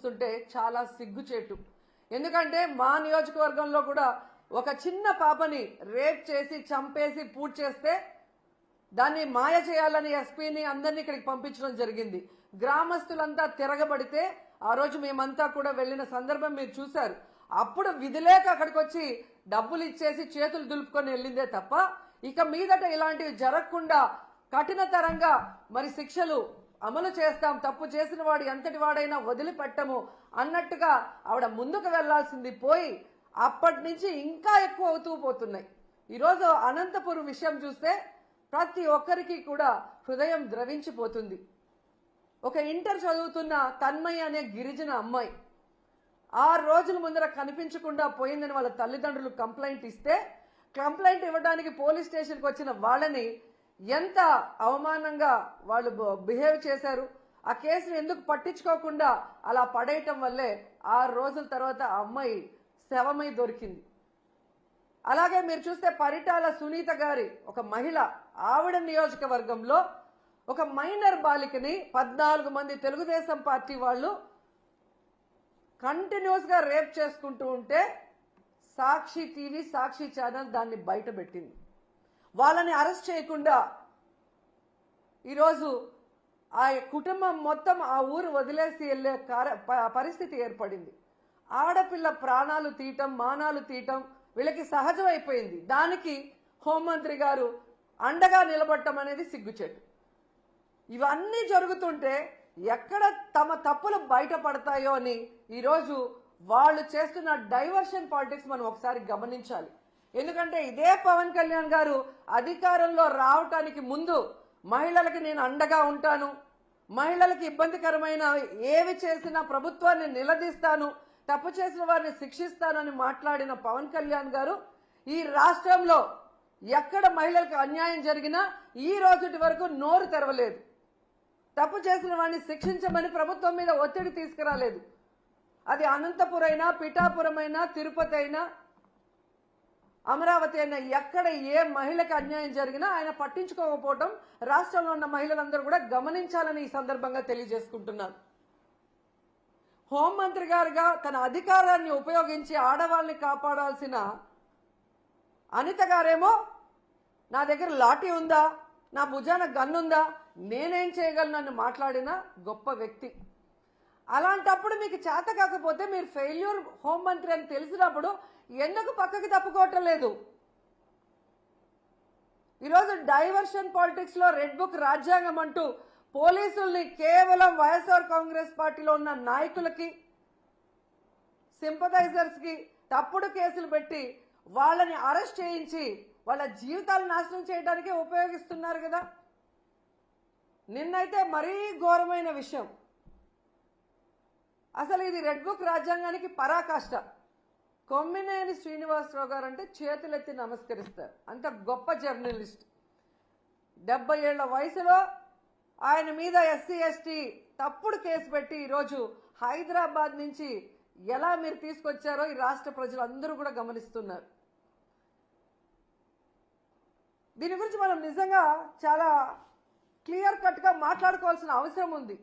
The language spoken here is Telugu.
చూస్తుంటే చాలా సిగ్గుచేటు. ఎందుకంటే మా నియోజకవర్గంలో కూడా ఒక చిన్న పాపని రేప్ చేసి చంపేసి పూడ్ చేస్తే దాన్ని మాయ చేయాలని ఎస్పీని అందరినీ ఇక్కడికి పంపించడం జరిగింది. గ్రామస్తులంతా తిరగబడితే ఆ రోజు మేమంతా కూడా వెళ్ళిన సందర్భం మీరు చూశారు. అప్పుడు విధిలేక అక్కడికి వచ్చి డబ్బులు ఇచ్చేసి చేతులు దులుపుకొని వెళ్ళిందే తప్ప ఇక మీదట ఇలాంటివి జరగకుండా కఠినతరంగా మరి శిక్షలు అమలు చేస్తాం, తప్పు చేసిన వాడు ఎంతటి వాడైనా వదిలిపెట్టము అన్నట్టుగా ఆవిడ ముందుకు వెళ్లాల్సింది పోయి అప్పటి నుంచి ఇంకా ఎక్కువ అవుతూ పోతున్నాయి. ఈరోజు అనంతపురం విషయం చూస్తే ప్రతి ఒక్కరికి కూడా హృదయం ద్రవించిపోతుంది. ఒక ఇంటర్ చదువుతున్న తన్మయ్య అనే గిరిజన అమ్మాయి 6 రోజుల ముందర కనిపించకుండా పోయిందని వాళ్ళ తల్లిదండ్రులు కంప్లైంట్ ఇస్తే కంప్లైంట్ ఇవ్వడానికి పోలీస్ స్టేషన్కి వచ్చిన వాళ్ళని ఎంత అవమానంగా వాళ్ళు బిహేవ్ చేశారు. ఆ కేసును ఎందుకు పట్టించుకోకుండా అలా పడేయటం వల్లే 6 రోజుల తర్వాత ఆ అమ్మాయి శవమై దొరికింది. అలాగే మీరు చూస్తే పరిటాల సునీత గారి ఒక మహిళ, ఆవిడ నియోజకవర్గంలో ఒక మైనర్ బాలికని 14 మంది తెలుగుదేశం పార్టీ వాళ్ళు కంటిన్యూస్ గా రేప్ చేసుకుంటూ ఉంటే సాక్షి టీవీ, సాక్షి ఛానల్ దాన్ని బయట పెట్టింది. వాళ్ళని అరెస్ట్ చేయకుండా ఈరోజు ఆ కుటుంబం మొత్తం ఆ ఊరు వదిలేసి వెళ్లే పరిస్థితి ఏర్పడింది. ఆడపిల్ల ప్రాణాలు తీయటం, మానాలు తీయటం వీళ్ళకి సహజం అయిపోయింది. దానికి హోంమంత్రి గారు అండగా నిలబడటం అనేది సిగ్గుచేటు. ఇవన్నీ జరుగుతుంటే ఎక్కడ తమ తప్పులు బయటపడతాయో అని ఈరోజు వాళ్ళు చేస్తున్న డైవర్షన్ పాలిటిక్స్ మనం ఒకసారి గమనించాలి. ఎందుకంటే ఇదే పవన్ కళ్యాణ్ గారు అధికారంలో రావటానికి ముందు మహిళలకి నేను అండగా ఉంటాను, మహిళలకి ఇబ్బందికరమైన ఏవి చేసినా ప్రభుత్వాన్ని నిలదీస్తాను, తప్పు చేసిన వారిని శిక్షిస్తానని మాట్లాడిన పవన్ కళ్యాణ్ గారు ఈ రాష్ట్రంలో ఎక్కడ మహిళలకు అన్యాయం జరిగినా ఈ రోజుటి వరకు నోరు తెరవలేదు. తప్పు చేసిన వారిని శిక్షించమని ప్రభుత్వం మీద ఒత్తిడి తీసుకురాలేదు. అది అనంతపురం అయినా, పిఠాపురం అయినా, తిరుపతి అయినా, అమరావతి అయినా, ఎక్కడ ఏ మహిళకు అన్యాయం జరిగినా ఆయన పట్టించుకోకపోవటం రాష్ట్రంలో ఉన్న మహిళలందరూ కూడా గమనించాలని ఈ సందర్భంగా తెలియజేసుకుంటున్నారు. హోంమంత్రి గారుగా తన అధికారాన్ని ఉపయోగించి ఆడవాళ్ళని కాపాడాల్సిన అనిత గారేమో నా దగ్గర లాఠీ ఉందా, నా భుజాన గన్నుందా, నేనేం చేయగలను మాట్లాడిన గొప్ప వ్యక్తి. అలాంటప్పుడు మీకు చేత కాకపోతే మీరు ఫెయిల్యూర్ హోంమంత్రి అని తెలిసినప్పుడు ఎందుకు పక్కకి తప్పుకోవటం లేదు? ఈరోజు డైవర్షన్ పాలిటిక్స్ లో రెడ్ బుక్ రాజ్యాంగం అంటూ పోలీసుల్ని కేవలం వైఎస్ఆర్ కాంగ్రెస్ పార్టీలో ఉన్న నాయకులకి, సింపథైజర్స్ కి తప్పుడు కేసులు పెట్టి వాళ్ళని అరెస్ట్ చేయించి వాళ్ళ జీవితాలు నాశనం చేయడానికి ఉపయోగిస్తున్నారు కదా. నిన్నైతే మరీ ఘోరమైన విషయం. అసలు ఇది రెడ్ బుక్ రాజ్యాంగానికి పరాకాష్ట. కొమ్మినేని శ్రీనివాసరావు గారు అంటే చేతులెత్తి నమస్కరిస్తారు. అంత గొప్ప జర్నలిస్ట్. 70 ఏళ్ల వయసులో ఆయన మీద ఎస్సీ ఎస్టీ తప్పుడు కేసు పెట్టి ఈరోజు హైదరాబాద్ నుంచి ఎలా మీరు తీసుకొచ్చారో ఈ రాష్ట్ర ప్రజలందరూ కూడా గమనిస్తున్నారు. దీని గురించి మనం నిజంగా చాలా క్లియర్ కట్ గా మాట్లాడుకోవాల్సిన అవసరం ఉంది.